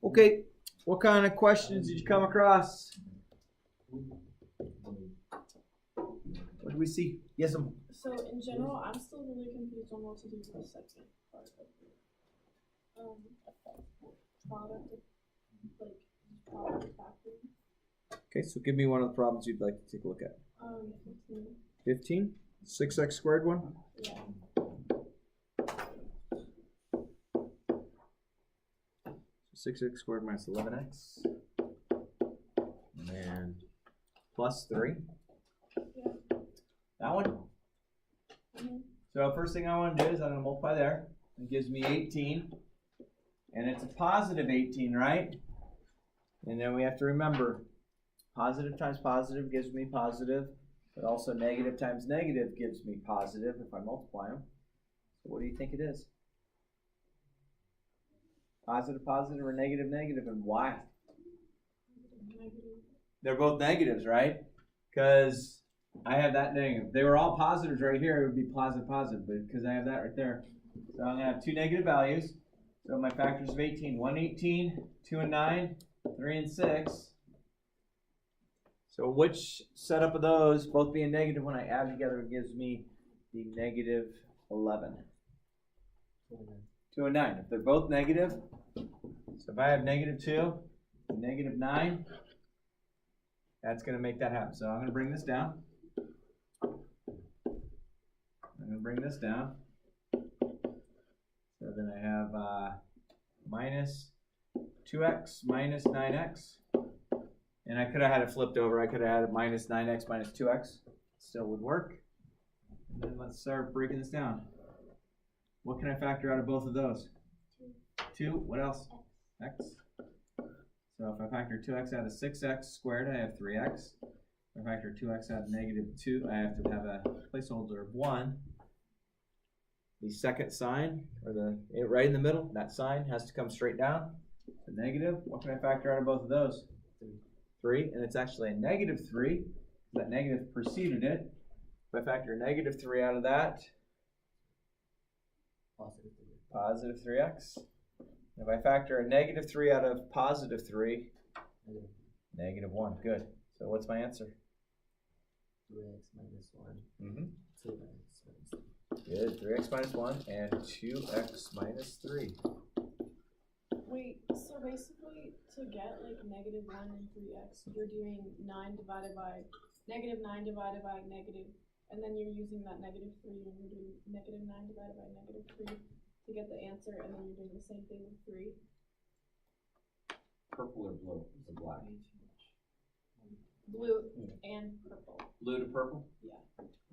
Okay, what kind of questions did you come across? What do we see? Yes, ma'am. So in general, I'm still really confused on what to do with the second part of product, product factoring. Okay, so give me one of the problems you'd like to take a look at. 15. 15? 6x squared one? Yeah. So 6x squared minus 11x. And then plus 3. Yeah. That one? Mm-hmm. So first thing I want to do is I'm going to multiply there. It gives me 18. And it's a positive 18, right? And then we have to remember, positive times positive gives me positive, but also negative times negative gives me positive if I multiply them. So what do you think it is? Positive, positive, or negative, negative, and why? Negative. They're both negatives, right? Because I have that negative. If they were all positives right here, it would be positive, positive, but because I have that right there. So I'm going to have two negative values. So my factors of 18, 1, 18, 2 and 9, 3 and 6. So which setup of those, both being negative when I add together, gives me the negative 11? 2 and 9. If they're both negative, so if I have negative 2 and negative 9, that's going to make that happen. So I'm going to bring this down. I'm going to bring this down. So then I have minus 2x minus 9x. And I could have had it flipped over. I could have had minus 9x minus 2x. Still would work. And then let's start breaking this down. What can I factor out of both of those? 2. What else? X. So if I factor 2x out of 6x squared, I have 3x. If I factor 2x out of negative 2, I have to have a placeholder of 1. The second sign, or right in the middle, that sign has to come straight down. The negative, what can I factor out of both of those? 3, and it's actually a negative 3. That negative preceded it. If I factor negative 3 out of that, positive 3x. If I factor a negative 3 out of positive 3, negative 1. Good. So what's my answer? 3x minus 1. 2x minus 3. Good. 3x minus 1 and 2x minus 3. Wait, so basically to get like negative 1 and 3x, you're doing 9 divided by negative 9 divided by negative, and then you're using that negative 3 and you're doing negative 9 divided by negative 3 to get the answer, and then you're doing the same thing with 3. Purple or blue? Is it black? Blue and purple. Blue to purple? Yeah.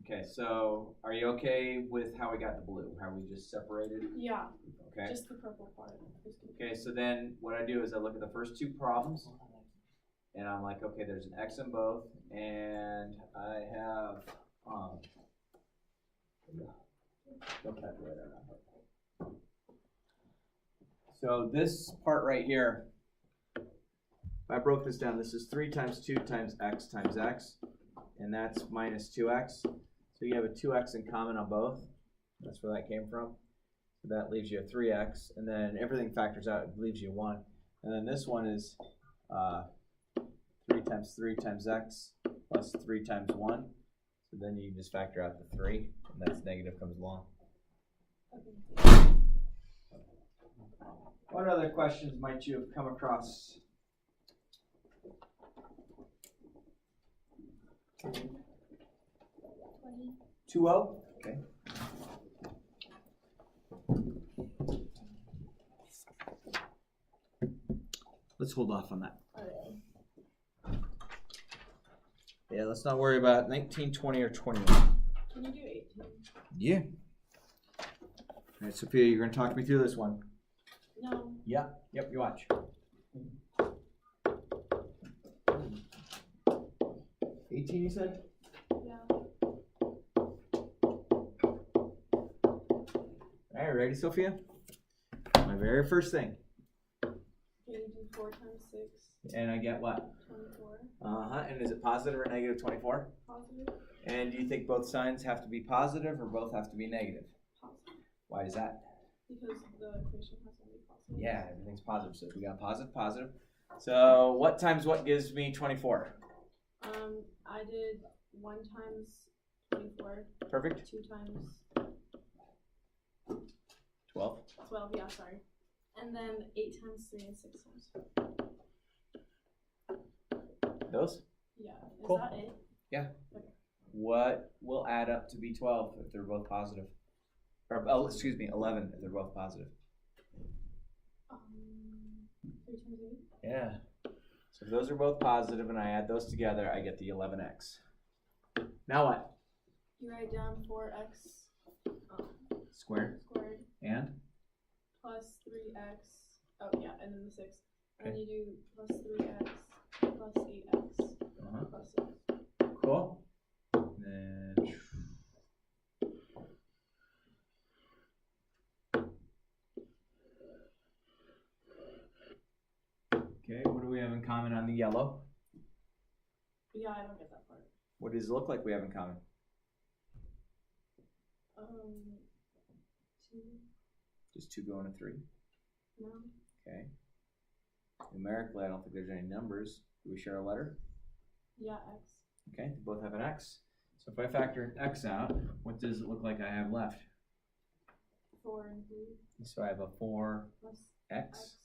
Okay, so are you okay with how we got the blue? How we just separated? Yeah. Okay. Just the purple part. Okay, so then what I do is I look at the first two problems, and I'm like, okay, there's an x in both, and I have so this part right here, if I broke this down, this is 3 times 2 times x, and that's minus 2x. So you have a 2x in common on both. That's where that came from. So that leaves you a 3x, and then everything factors out, it leaves you 1. And then this one is 3 times x plus 3 times 1. So then you just factor out the 3, and that's negative comes along. Okay. What other questions might you have come across? 20. Okay. Let's hold off on that. Okay. Yeah, let's not worry about 19, 20, or 21. Can you do 18? Yeah. All right, Sophia, you're going to talk me through this one. No. Yeah. Yep, you watch. 18, you said? Yeah. All right, ready, Sophia? My very first thing. Can you do 4 times 6? And I get what? 24. And is it positive or negative 24? Positive. And do you think both signs have to be positive or both have to be negative? Positive. Why is that? Because the equation has to be positive. Yeah, everything's positive. So we got positive, positive. So what times what gives me 24? I did 1 times 24. Perfect. 2 times 12. 12, yeah, sorry. And then 8 times 3 and 6 times 4. Those? Yeah. Cool. Is that it? Yeah. Okay. What will add up to be 12 if they're both positive? Or, oh, excuse me, 11 if they're both positive. 3 times 8. Yeah. So if those are both positive and I add those together, I get the 11x. Now what? You write down 4x Squared. squared And? plus 3x. Oh, yeah, and then the 6. And Okay. then you do plus 3x plus 8x Uh-huh. plus 6. Cool. And then... Okay, what do we have in common on the yellow? Yeah, I don't get that part. What does it look like we have in common? 2. Just 2 going to 3. No. Okay. Numerically, I don't think there's any numbers. Do we share a letter? Yeah, x. Okay, they both have an x. So if I factor an x out, what does it look like I have left? 4 and 3 So I have a 4x plus x.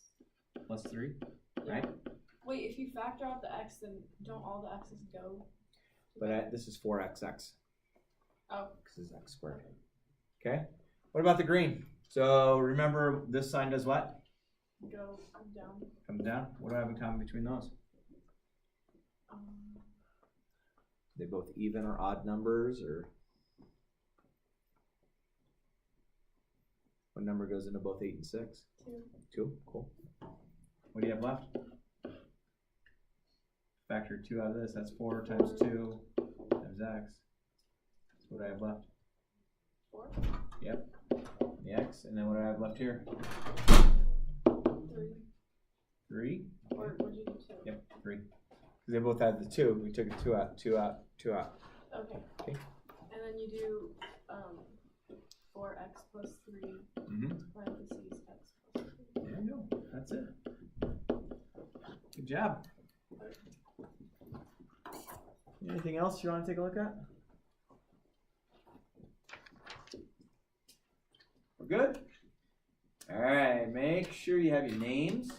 plus 3, Yeah. right? Wait, if you factor out the x, then don't all the x's go? But this is 4xx. Oh. Because it's x squared. Okay. What about the green? So remember, this sign does what? Go down. Comes down. What do I have in common between those? They both even or odd numbers, or what number goes into both 8 and 6? 2. 2. Cool. What do you have left? Factor 2 out of this. That's 4 times 2 times x. That's what I have left. 4. Yep. The x, and then what do I have left here? 3. 3. Or would you do 2? Yep, 3. Because they both had the 2. We took a 2 out, 2 out, 2 out. Okay. Okay. And then you do 4x plus 3 parentheses x plus 3. There you go. That's it. Good job. Anything else you want to take a look at? We're good? All right. Make sure you have your names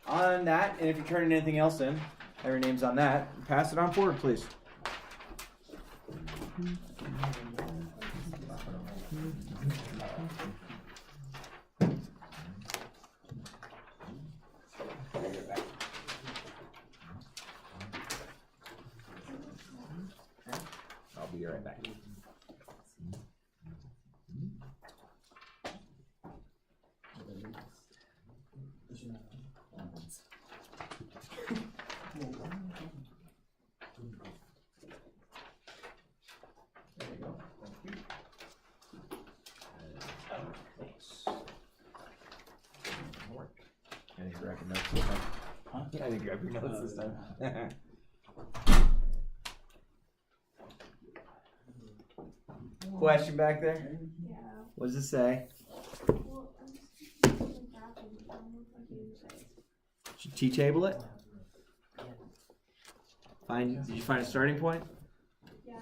on that. And if you're turning anything else in, have your names on that. Pass it on forward, please. I'll be right back. There you go. Thank you. Thanks. Work. I need to grab your notes this time. Huh? Yeah, I need to grab your notes this time. Question back there? Yeah. What does it say? Well, I'm just using graphing. It don't look like anything. Should T-table it? Did you find a starting point? Yeah.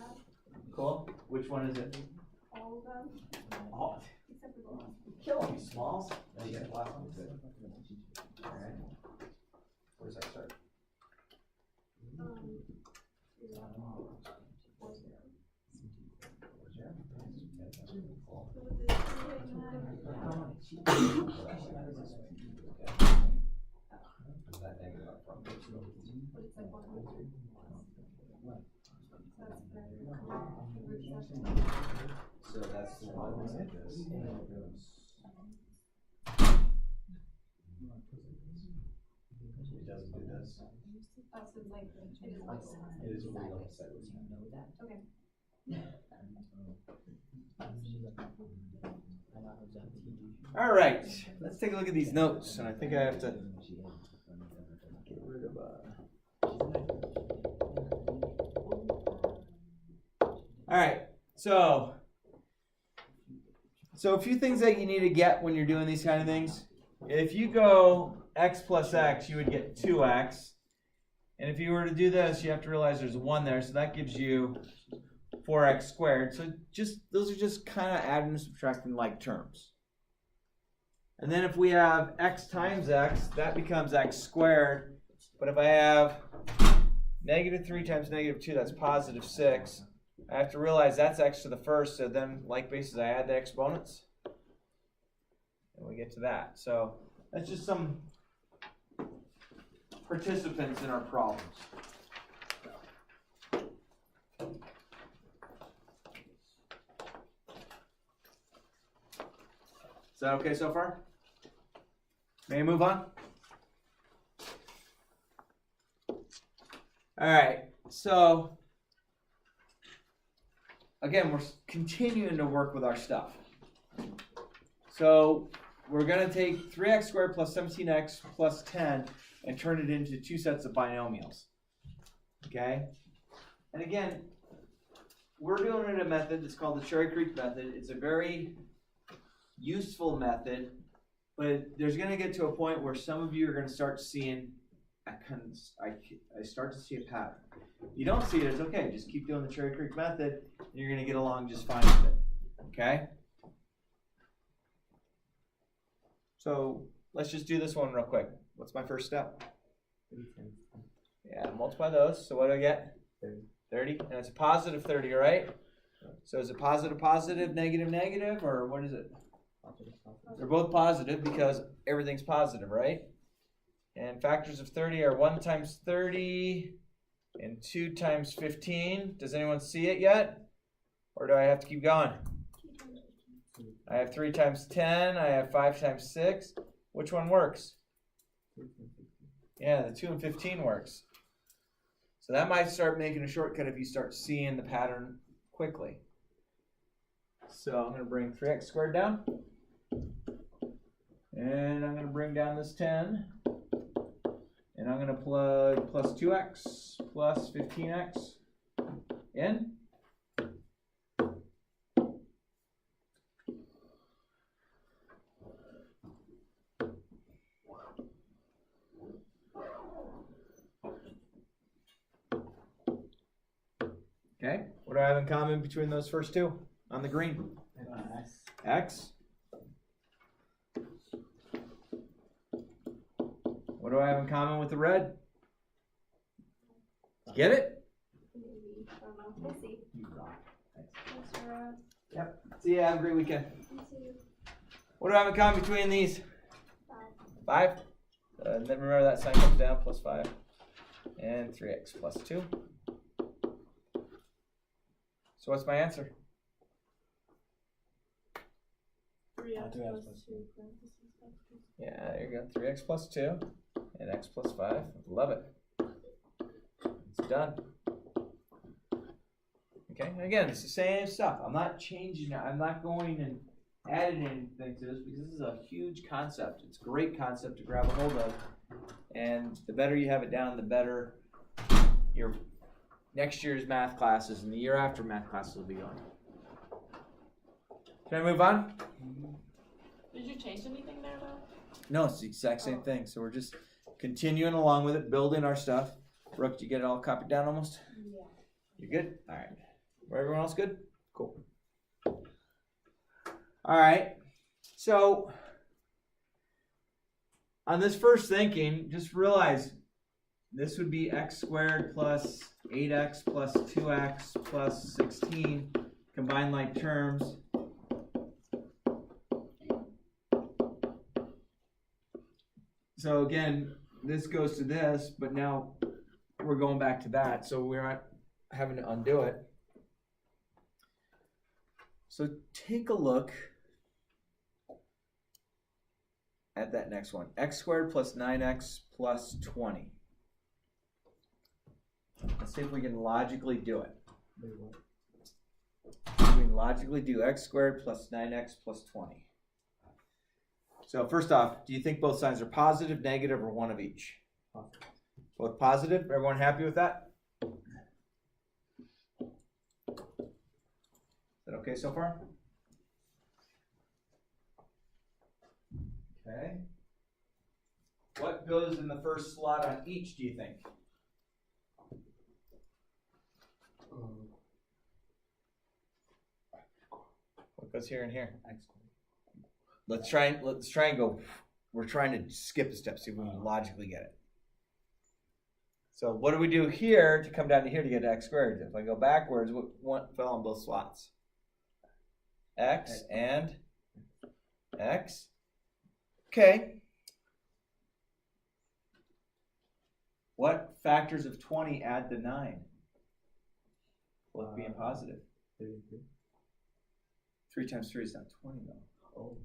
Cool. Which one is it? All of them. Oh, Except for the last one. kill me, Smalls. No, you got the last one. Good. All right. Where does that start? Yeah. 4 0. But it's like 100. So that's the one like this. And it goes. It doesn't do this. Oh, so it's like, it is like It is way on the side. Okay. All right, let's take a look at these notes. And I think I have to get rid of All right, so a few things that you need to get when you're doing these kind of things. if you go x plus x, you would get 2x. And if you were to do this, you have to realize there's a 1 there, so that gives you 4x squared. So just those are just kind of adding and subtracting like terms. And then if we have x times x, that becomes x squared. But if I have -3 times -2, that's +6. I have to realize that's x to the first, so then like basis I add the exponents. And we get to that. So that's just some participants in our problems. Is that okay so far? May I move on? All right, so again, we're continuing to work with our stuff. So we're going to take 3x squared plus 17x plus 10 and turn it into two sets of binomials. Okay? And again, we're doing it in a method that's called the Cherry Creek method. It's a very useful method, but there's going to get to a point where some of you are going to start seeing, I start to see a pattern. You don't see it, it's okay. Just keep doing the Cherry Creek method, and you're going to get along just fine with it. Okay? So let's just do this one real quick. What's my first step? Yeah, multiply those. So what do I get? 30. And it's a positive 30, right? So is it positive, positive, negative, negative, or what is it? They're both positive because everything's positive, right? And factors of 30 are 1 times 30 and 2 times 15. Does anyone see it yet? Or do I have to keep going? I have 3 times 10. I have 5 times 6. Which one works? Yeah, the 2 and 15 works. So that might start making a shortcut if you start seeing the pattern quickly. So I'm going to bring 3x squared down. And I'm going to bring down this 10. And I'm going to plug plus 2x plus 15x in. Okay, what do I have in common between those first two on the green? X. What do I have in common with the red? Get it? Yep. See ya. Have a great weekend. What do I have in common between these? 5. Then remember that sign comes down, plus 5. And 3x plus 2. So what's my answer? 3x plus 2. Yeah, there you go. 3x plus 2 and x plus 5. Love it. It's done. Okay, again, it's the same stuff. I'm not changing it. I'm not going and adding anything to this because this is a huge concept. It's a great concept to grab a hold of. And the better you have it down, the better your next year's math classes and the year after math classes will be going. Can I move on? Did you change anything there though? No, it's the exact same thing. So we're just continuing along with it, building our stuff. Brooke, did you get it all copied down almost? Yeah. You good? All right. Everyone else good? Cool. All right. So on this first thinking, just realize this would be x squared plus 8x plus 2x plus 16, combined like terms. So again, this goes to this, but now we're going back to that, so we're not having to undo it. So take a look at that next one. X squared plus 9x plus 20. Let's see if we can logically do it. We can logically do x squared plus 9x plus 20. So first off, do you think both signs are positive, negative, or one of each? Positive. Both positive? Everyone happy with that? Is that okay so far? Okay. What goes in the first slot on each, do you think? What goes here and here? Let's try and go. We're trying to skip a step, see if we can logically get it. So what do we do here to come down to here to get to x squared? If I go backwards, what fell on both slots? X and x. Okay. What factors of 20 add to 9? Both being positive. 33. 3 times 3 is not 20 though. Oh.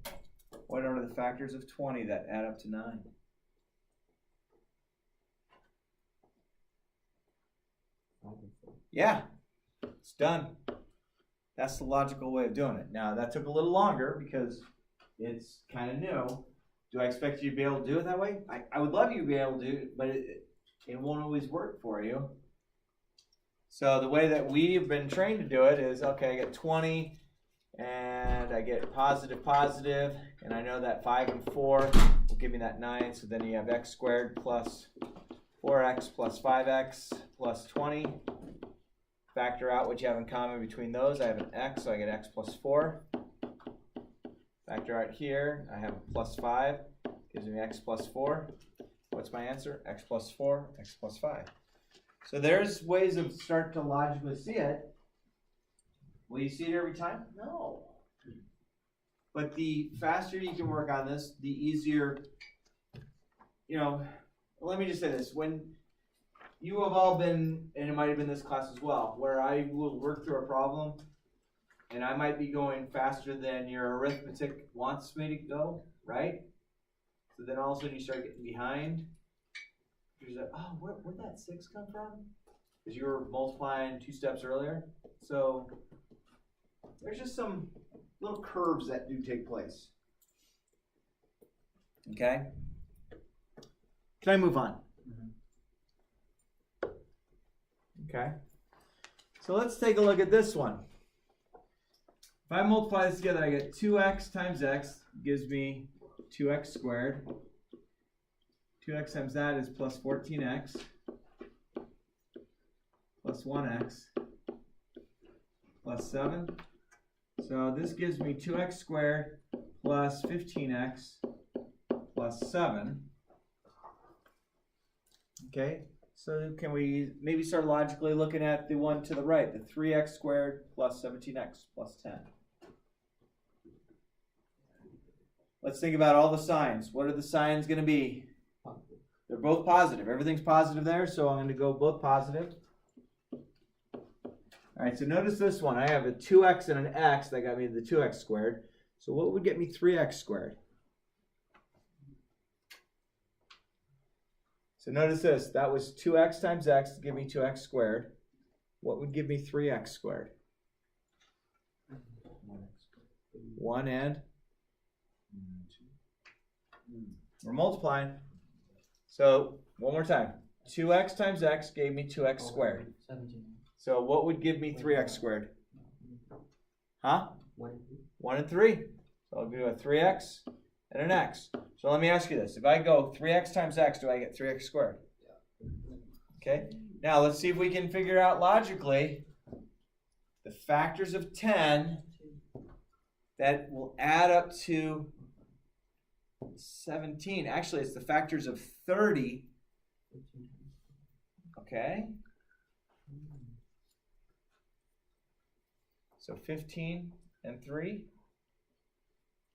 What are the factors of 20 that add up to 9? Yeah, it's done. That's the logical way of doing it. Now, that took a little longer because it's kind of new. Do I expect you to be able to do it that way? I would love you to be able to do it, but it won't always work for you. So the way that we've been trained to do it is, okay, I get 20, and I get positive, and I know that 5 and 4 will give me that 9, so then you have x squared plus 4x plus 5x plus 20. Factor out what you have in common between those. I have an x, so I get x plus 4. Factor out here, I have a plus 5, gives me x plus 4. What's my answer? X plus 4, x plus 5. So there's ways of start to logically see it. Will you see it every time? No. But the faster you can work on this, the easier, let me just say this. When you have all been, and it might have been this class as well, where I will work through a problem, and I might be going faster than your arithmetic wants me to go, right? So then all of a sudden you start getting behind. You're like, oh, where'd that 6 come from? Because you were multiplying 2 steps earlier. So there's just some little curves that do take place. Okay? Can I move on? Okay. So let's take a look at this one. If I multiply this together, I get 2x times x gives me 2x squared. 2x times that is plus 14x plus 1x plus 7. So this gives me 2x squared plus 15x plus 7. Okay, so can we maybe start logically looking at the one to the right, the 3x squared plus 17x plus 10. Let's think about all the signs. What are the signs going to be? They're both positive. Everything's positive there, so I'm going to go both positive. All right, so notice this one. I have a 2x and an x. That got me the 2x squared. So what would get me 3x squared? So notice this. That was 2x times x to give me 2x squared. What would give me 3x squared? 1 and 2. We're multiplying. So, one more time. 2x times x gave me 2x squared. 17. So, what would give me 3x squared? Huh? 1 and 3. 1 and 3. So, I'll do a 3x and an x. So, let me ask you this. If I go 3x times x, do I get 3x squared? Okay. Now, let's see if we can figure out logically the factors of 10 that will add up to 17. Actually, it's the factors of 30. Okay. So 15 and 3.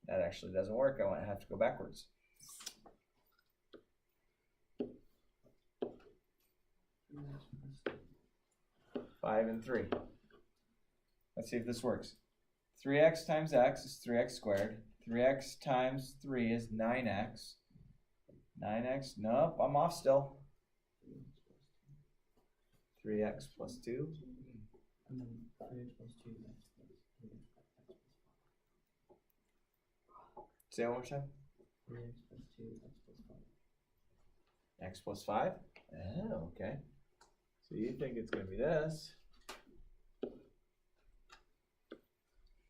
That actually doesn't work. I have to go backwards. 5 and 3. Let's see if this works. 3x times x is 3x squared. 3x times 3 is 9x. 9x, nope, I'm off still. 3x plus 2. And then 3x plus 2. Say it one more time. 3x plus 2, x plus 5. X plus 5? Oh, okay. So you think it's going to be this.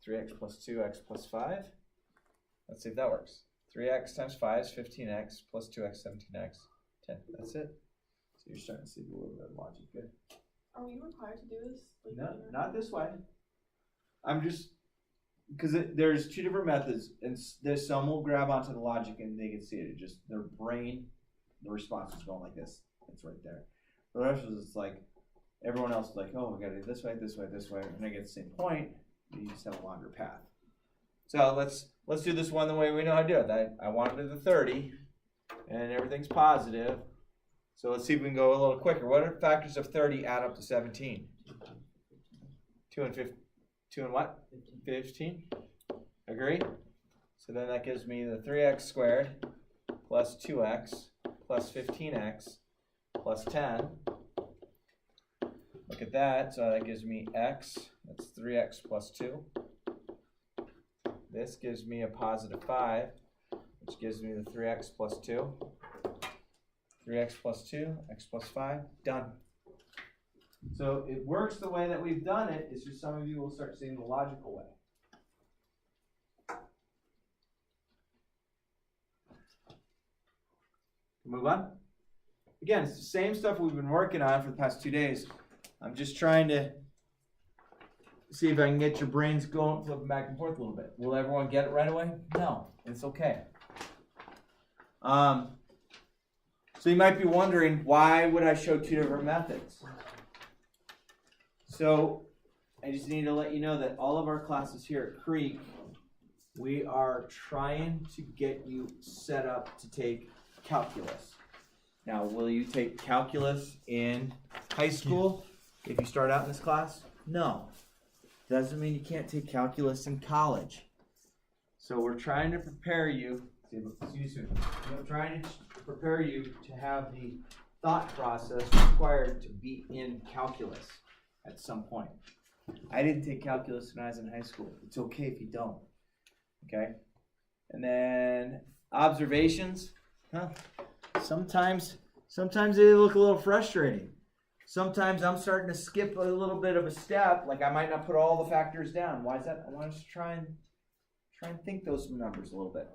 3x plus 2, x plus 5. Let's see if that works. 3x times 5 is 15x plus 2x, 17x, 10. That's it. So you're starting to see a little bit of logic. Good. Are we required to do this? Like, No, in our- not this way. I'm just, because there's two different methods, and there's some will grab onto the logic and they can see it. It just, their brain, the response is going like this. It's right there. For the rest of us, it's like, everyone else is like, oh, we got to do it this way, this way, this way. And I get the same point, you just have a longer path. So let's do this one the way we know how to do it. I wanted to do the 30, and everything's positive. So let's see if we can go a little quicker. What are factors of 30 add up to 17? 2 and 15. 2 and what? 15. Agree? So then that gives me the 3x squared plus 2x plus 15x plus 10. Look at that. So that gives me x. That's 3x plus 2. This gives me a positive 5, which gives me the 3x plus 2. 3x plus 2, x plus 5. Done. So it works the way that we've done it. It's just some of you will start seeing the logical way. Move on. Again, it's the same stuff we've been working on for the past 2 days. I'm just trying to see if I can get your brains going, flipping back and forth a little bit. Will everyone get it right away? No, it's okay. So you might be wondering, why would I show two different methods? So I just need to let you know that all of our classes here at Creek, we are trying to get you set up to take calculus. Now, will you take calculus in high school if you start out in this class? No. Doesn't mean you can't take calculus in college. So we're trying to prepare you, excuse me, we're trying to prepare you to have the thought process required to be in calculus at some point. I didn't take calculus when I was in high school. It's okay if you don't. Okay? And then observations. Sometimes they look a little frustrating. Sometimes I'm starting to skip a little bit of a step, like I might not put all the factors down. Why is that? I want us to try and think those numbers a little bit.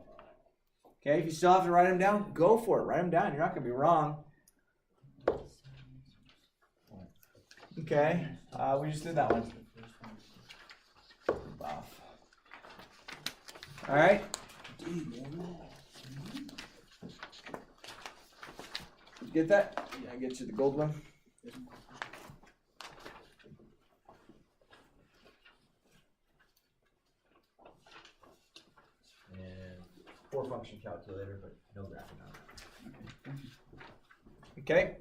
Okay, if you still have to write them down, go for it. Write them down. You're not going to be wrong. Okay, we just did that one. All right. Get that? Yeah, I get you the gold one. And 4-function calculator, but no graphic on it. Okay.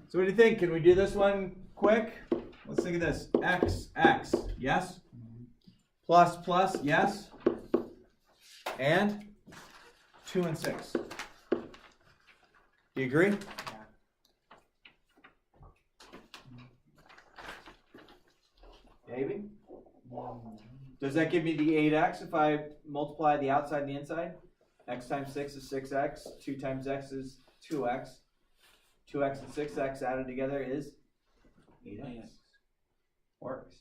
So what do you think? Can we do this one quick? Let's think of this. X, yes? Plus, plus, yes? And 2 and 6. Do you agree? Maybe. Does that give me the 8x if I multiply the outside and the inside? X times 6 is 6x. 2 times x is 2x. 2x and 6x added together is 8x. Works.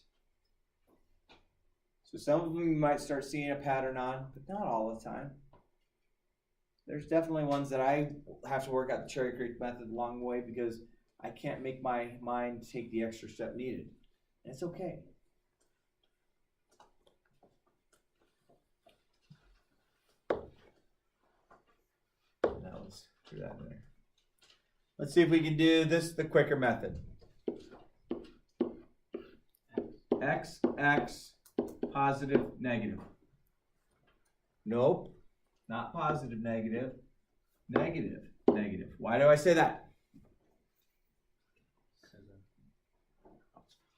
So some of them you might start seeing a pattern on, but not all the time. There's definitely ones that I have to work out the Cherry Creek method along the way because I can't make my mind take the extra step needed. And it's okay. Now let's do that in there. Let's see if we can do this the quicker method. X, positive, negative. Nope. Not positive, negative. Negative, negative. Why do I say that?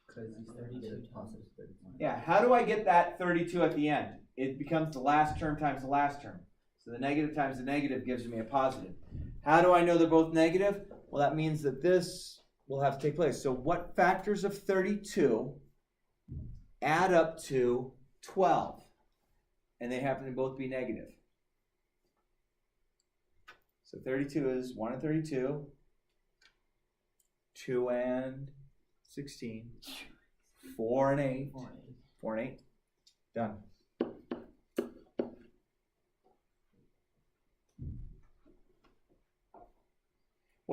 Because he's 32 positive 31. Yeah, how do I get that 32 at the end? It becomes the last term times the last term. So the negative times the negative gives me a positive. How do I know they're both negative? Well, that means that this will have to take place. So what factors of 32 add up to 12? And they happen to both be negative. So 32 is 1 and 32, 2 and 16, 4 and 8, 4 and 8, done.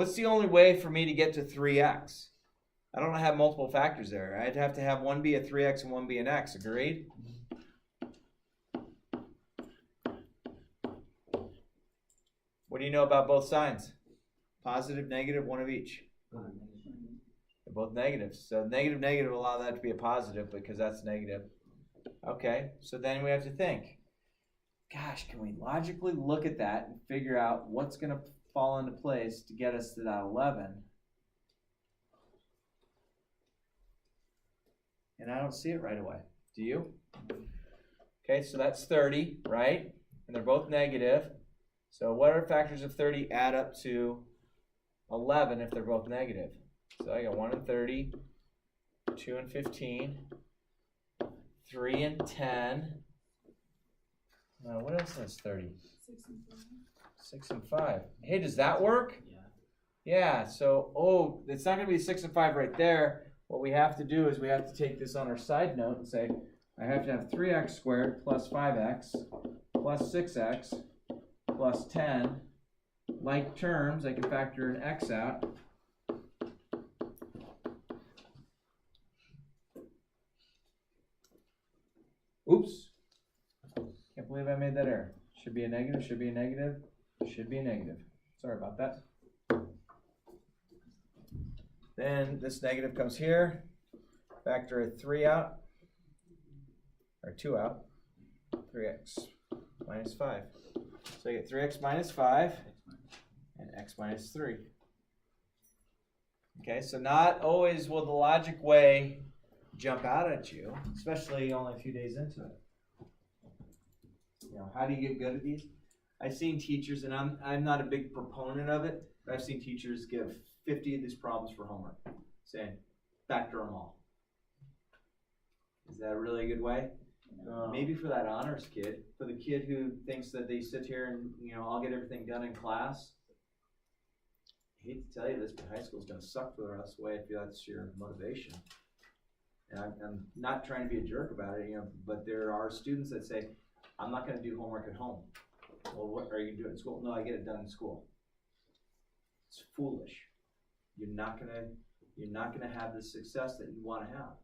What's the only way for me to get to 3x? I don't have multiple factors there. I'd have to have one be a 3x and one be an x. Agreed? What do you know about both signs? Positive, negative, one of each. They're both negatives. So negative, negative, allow that to be a positive because that's negative. Okay, so then we have to think. Gosh, can we logically look at that and figure out what's going to fall into place to get us to that 11? And I don't see it right away. Do you? Okay, so that's 30, right? And they're both negative. So what are factors of 30 add up to 11 if they're both negative? So I got 1 and 30, 2 and 15, 3 and 10. What else has 30? 6 and 5. 6 and 5. Hey, does that work? Yeah. Yeah, so, it's not going to be 6 and 5 right there. What we have to do is we have to take this on our side note and say, I have to have 3x squared plus 5x plus 6x plus 10. Like terms, I can factor an x out. Oops. Can't believe I made that error. Should be a negative, should be a negative, should be a negative. Sorry about that. Then this negative comes here. Factor a 3 out, or 2 out. 3x minus 5. So I get 3x minus 5 and x minus 3. Okay, so not always will the logic way jump out at you, especially only a few days into it. You know, how do you get good at these? I've seen teachers, and I'm not a big proponent of it, but I've seen teachers give 50 of these problems for homework, saying, factor them all. Is that a really good way? Maybe for that honors kid, for the kid who thinks that they sit here and, I'll get everything done in class. I hate to tell you this, but high school is going to suck for the rest of the way if that's your motivation. And I'm not trying to be a jerk about it, but there are students that say, I'm not going to do homework at home. Well, what are you going to do at school? No, I get it done in school. It's foolish. You're not gonna have the success that you want to have.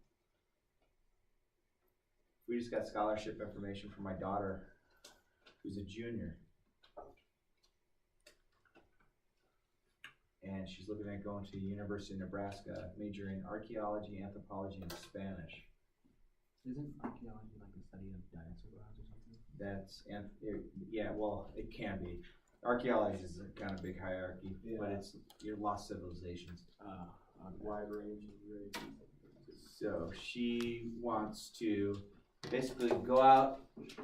We just got scholarship information from my daughter, who's a junior, and she's looking at going to the University of Nebraska, majoring in archaeology, anthropology, and Spanish. Isn't archaeology like the study of dinosaur bones or something? Yeah, well, it can be. Archaeology is a kind of big hierarchy, but it's your lost civilizations. A wide range of races. So she wants to basically go out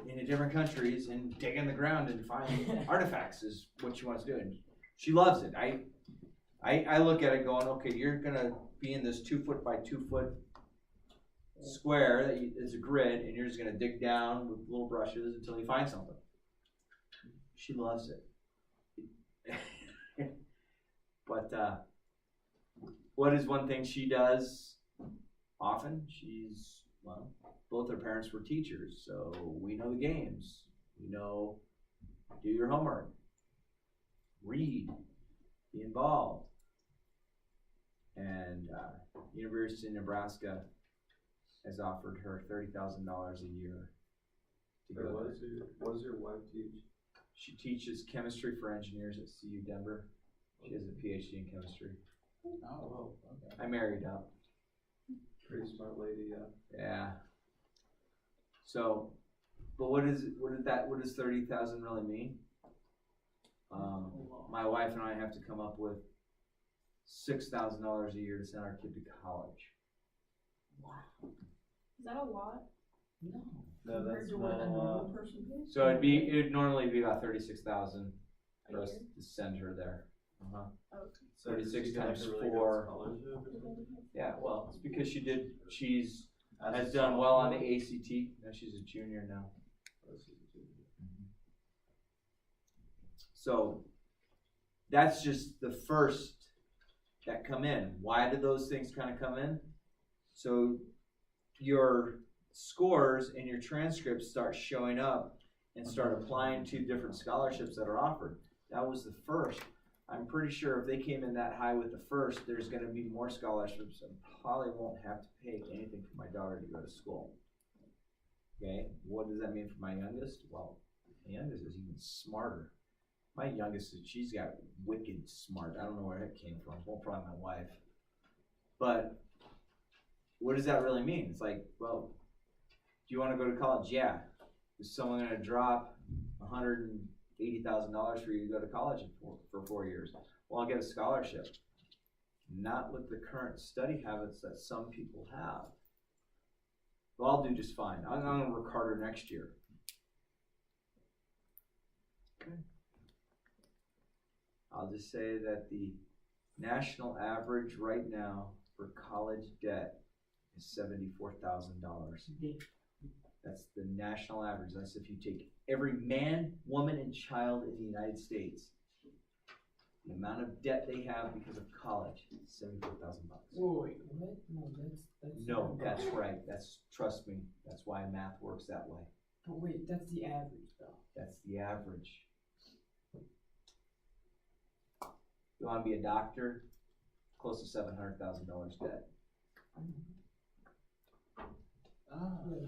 into different countries and dig in the ground and find artifacts is what she wants to do. And she loves it. I look at it going, okay, you're going to be in this 2 foot by 2 foot square that is a grid, and you're just going to dig down with little brushes until you find something. She loves it. But what is one thing she does often? Both her parents were teachers, so we know the games. We know, do your homework, read, be involved. And University of Nebraska has offered her $30,000 a year to go there. What does your wife teach? She teaches chemistry for engineers at CU Denver. She has a PhD in chemistry. Oh, okay. I married up. Pretty smart lady, yeah. Yeah. So, but what does 30,000 really mean? My wife and I have to come up with $6,000 a year to send our kid to college. Wow. Is that a lot? No. No, that's Compared to what a normal not. person pays? So it'd normally be about 36,000 for us to send her there. Uh-huh. Okay. 36 She got times a really good 4. scholarship or something? Yeah, well, it's because has done well on the ACT. No, she's a junior now. So that's just the first that come in. Why do those things kind of come in? So your scores and your transcripts start showing up and start applying to different scholarships that are offered. That was the first. I'm pretty sure if they came in that high with the first, there's going to be more scholarships and probably won't have to pay anything for my daughter to go to school. Okay, what does that mean for my youngest? Well, my youngest is even smarter. My youngest, she's got wicked smart. I don't know where it came from. Well, probably my wife. But what does that really mean? It's like, well, do you want to go to college? Yeah. Is someone going to drop $180,000 for you to go to college for 4 years? Well, I'll get a scholarship. Not with the current study habits that some people have. Well, I'll do just fine. I'm going to work harder next year. Okay. I'll just say that the national average right now for college debt is $74,000. That's the national average. That's if you take every man, woman, and child in the United States. The amount of debt they have because of college is $74,000. Whoa, wait, what? No, That's right. Trust me. That's why math works that way. But wait, that's the average though. That's the average. You want to be a doctor? Close to $700,000 debt.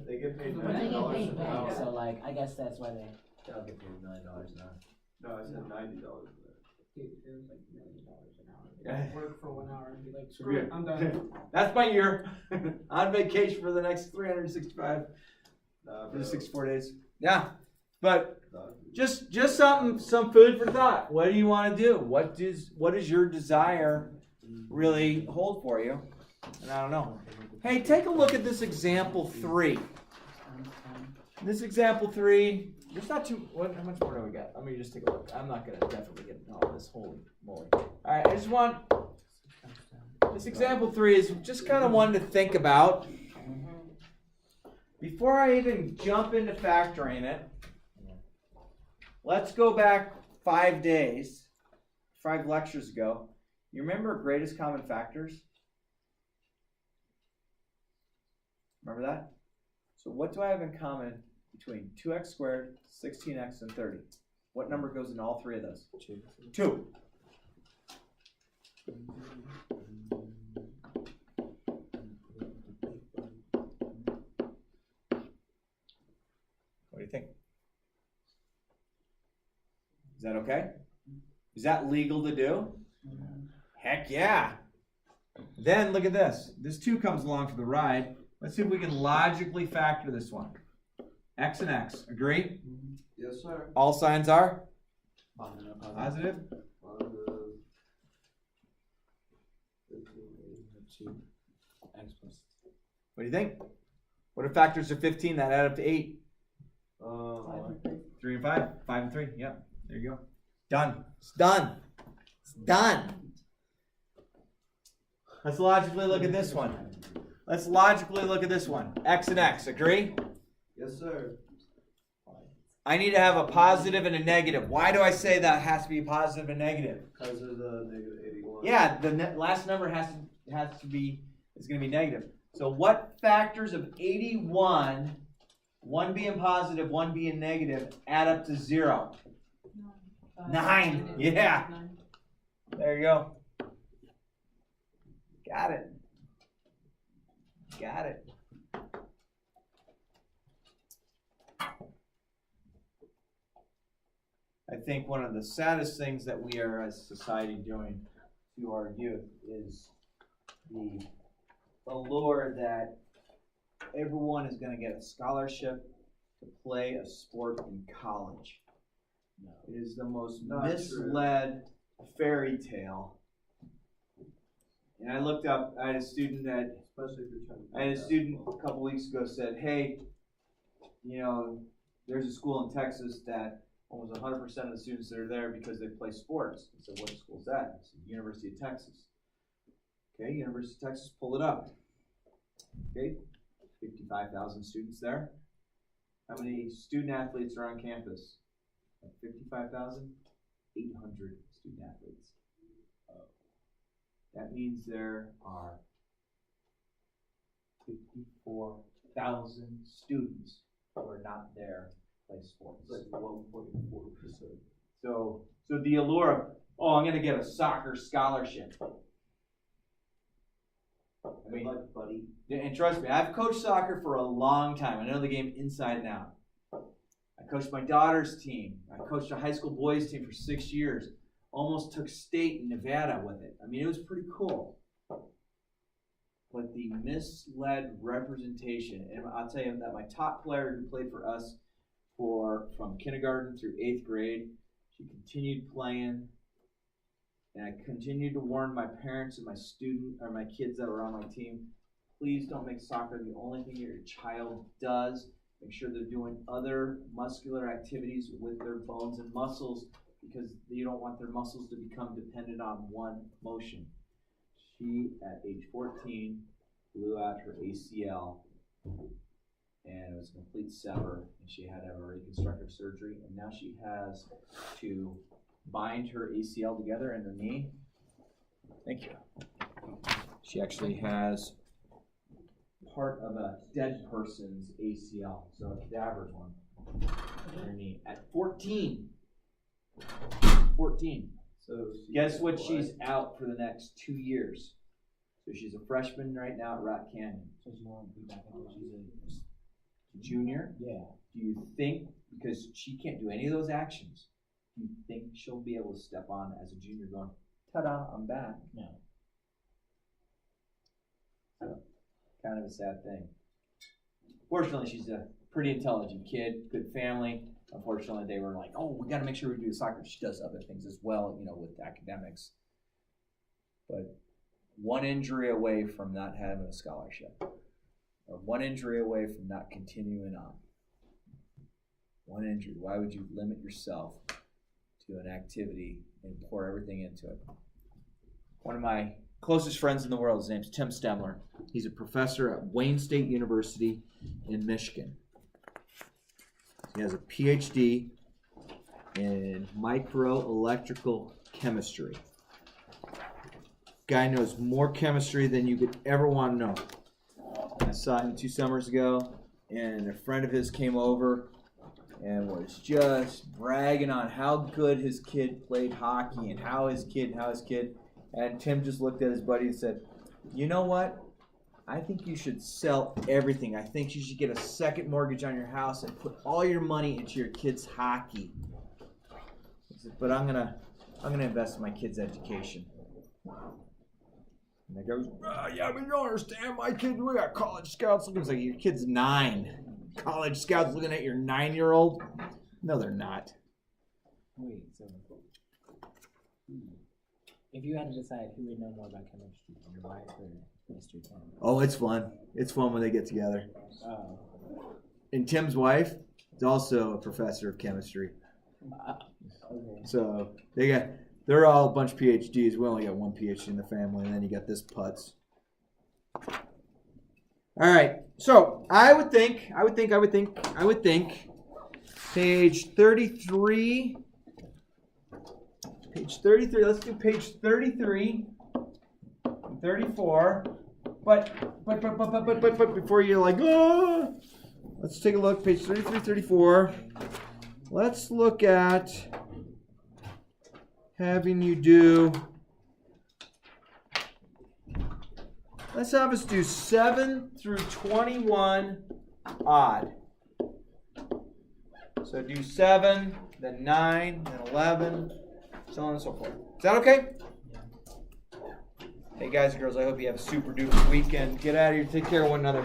They get paid But they get $90 paid an back, hour. so like, I guess that's why they. They'll get paid $1 million an hour. No, I said $90 an hour. Dude, it was like $1 million an hour. Yeah. They'd work for 1 hour and be like, So screw it, I'm done. That's my year. On vacation for the next 365, Nah, for the bro. 64 days. Yeah, but Nah. just some food for thought. What do you want to do? What does your desire really hold for you? And I don't know. Hey, take a look at this example 3. This example 3, there's not too, how much more do we got? Let me just take a look. I'm not going to definitely get all this, holy moly. All right, I just want, this example 3 is just kind of one to think about. Before I even jump into factoring it, let's go back 5 days, 5 lectures ago. You remember greatest common factors? Remember that? So what do I have in common between 2x squared, 16x, and 30? What number goes in all 3 of those? 2. What do you think? Is that okay? Is that legal to do? Heck yeah. Then look at this. This 2 comes along for the ride. Let's see if we can logically factor this one. X and X. Agree? Yes, sir. All signs are Positive. positive. X plus. What do you think? What are factors of 15 that add up to 8? 3 and 5. 5 and 3. Yep. There you go. Done. It's done. It's done. Let's logically look at this one. Let's logically look at this one. X and X. Agree? Yes, sir. I need to have a positive and a negative. Why do I say that has to be positive and negative? Because there's a negative 81. Yeah, the last number has to be, it's going to be negative. So what factors of 81, one being positive, one being negative, add up to 0? 9. Yeah. There you go. Got it. Got it. I think one of the saddest things that we are as a society doing to our youth is the allure that everyone is going to get a scholarship to play a sport in college. It is the most Not misled fairy tale. And I looked up, I had a student Especially if you're trying to. I had a student a couple weeks ago said, hey, you know, there's a school in Texas that almost 100% of the students that are there because they play sports. I said, what school is that? I said, University of Texas. Okay, University of Texas, pull it up. Okay, 55,000 students there. How many student athletes are on campus? 55,000? 800 student athletes. That means there are 54,000 students who are not there to play sports. Like 1.4%. So the allure of oh, I'm going to get a soccer scholarship. I Good mean, luck, buddy. and trust me, I've coached soccer for a long time. I know the game inside and out. I coached my daughter's team. I coached a high school boys team for 6 years. Almost took state in Nevada with it. I mean, it was pretty cool. But the misled representation, and I'll tell you that my top player who played for us from kindergarten through 8th grade, she continued playing, and I continued to warn my parents and my kids that were on my team, please don't make soccer the only thing that your child does. Make sure they're doing other muscular activities with their bones and muscles, because you don't want their muscles to become dependent on one motion. She, at age 14, blew out her ACL, and it was a complete sever, and she had to have a reconstructive surgery, and now she has to bind her ACL together in her knee. Thank you. She actually has part of a dead person's ACL, so a cadaver's one, in her knee, at 14. 14. So Guess what? She's out for the next 2 years. So she's a freshman right now at Rock Canyon. So she won't be back until she's Junior? Yeah. Do you think, because she can't do any of those actions, do you think she'll be able to step on as a junior going, ta-da, I'm back? No. So, kind of a sad thing. Fortunately, she's a pretty intelligent kid, good family. Unfortunately, they were like, oh, we got to make sure we do soccer. She does other things as well, with academics. But one injury away from not having a scholarship, or one injury away from not continuing on. One injury. Why would you limit yourself to an activity and pour everything into it? One of my closest friends in the world, his name's Tim Stemler. He's a professor at Wayne State University in Michigan. He has a PhD in microelectrical chemistry. Guy knows more chemistry than you could ever want to know. I saw him 2 summers ago, and a friend of his came over and was just bragging on how good his kid played hockey and how his kid. And Tim just looked at his buddy and said, you know what? I think you should sell everything. I think you should get a second mortgage on your house and put all your money into your kid's hockey. He said, but I'm gonna invest in my kid's education. And the guy goes, yeah, but you don't understand. My kids, we got college scouts looking. It's like, your kid's 9. College scouts looking at your 9-year-old? No, they're not. Wait, so if you had to decide who would know more about chemistry, your wife or Mr. Tim? Oh, it's fun. It's fun when they get together. Oh. And Tim's wife is also a professor of chemistry. Okay. So they're all a bunch of PhDs. We only got one PhD in the family, and then you got this putz. All right. So I would think page 33. Page 33. Let's do page 33 and 34. But before you're like, oh, let's take a look. Page 33, 34. Let's look at having you do. Let's have us do 7 through 21 odd. So do 7, then 9, then 11, so on and so forth. Is that okay? Hey guys and girls, I hope you have a super duper weekend. Get out of here, take care of one another.